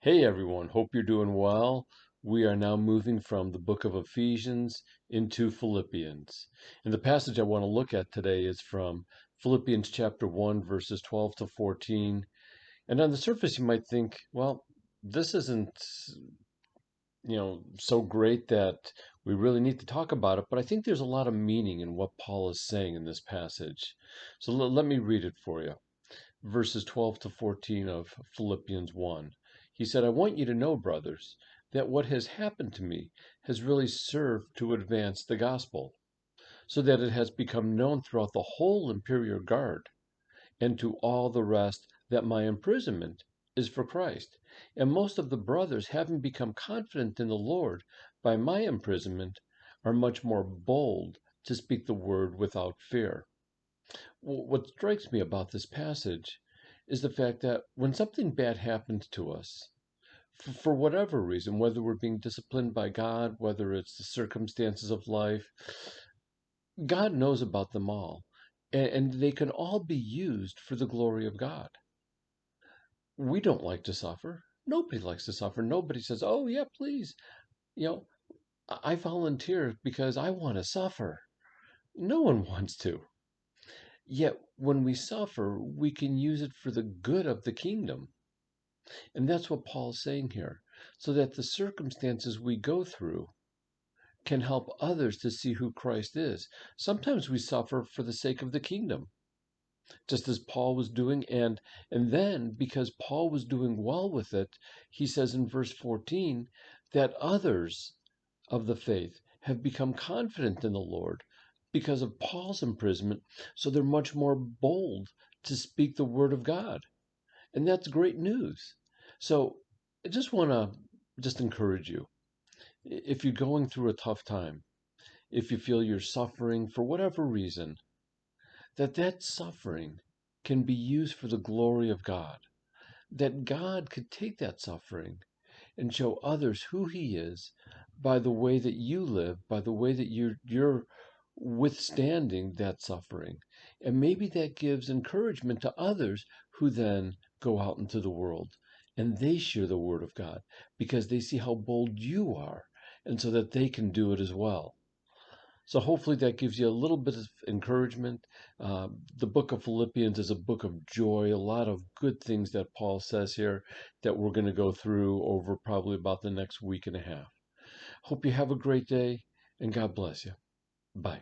Hey everyone, hope you're doing well. We are now moving from the book of Ephesians into Philippians. And the passage I want to look at today is from Philippians chapter 1, verses 12 to 14. And on the surface, you might think, well, this isn't, so great that we really need to talk about it, but I think there's a lot of meaning in what Paul is saying in this passage. So let me read it for you. Verses 12 to 14 of Philippians 1. He said, I want you to know, brothers, that what has happened to me has really served to advance the gospel, so that it has become known throughout the whole imperial guard and to all the rest that my imprisonment is for Christ. And most of the brothers, having become confident in the Lord by my imprisonment, are much more bold to speak the word without fear. What strikes me about this passage is the fact that when something bad happens to us, for whatever reason, whether we're being disciplined by God, whether it's the circumstances of life, God knows about them all. And they can all be used for the glory of God. We don't like to suffer. Nobody likes to suffer. Nobody says, oh, yeah, please. You know, I volunteer because I want to suffer. No one wants to. Yet when we suffer, we can use it for the good of the kingdom. And that's what Paul's saying here. So that the circumstances we go through can help others to see who Christ is. Sometimes we suffer for the sake of the kingdom, just as Paul was doing. And then, because Paul was doing well with it, he says in verse 14 that others of the faith have become confident in the Lord because of Paul's imprisonment. So they're much more bold to speak the word of God. And that's great news. So I just want to just encourage you. If you're going through a tough time, if you feel you're suffering for whatever reason, that suffering can be used for the glory of God. That God could take that suffering and show others who he is by the way that you live, by the way that you're withstanding that suffering. And maybe that gives encouragement to others who then go out into the world and they share the word of God because they see how bold you are and so that they can do it as well. So hopefully that gives you a little bit of encouragement. The book of Philippians is a book of joy, a lot of good things that Paul says here that we're going to go through over probably about the next week and a half. Hope you have a great day and God bless you. Bye.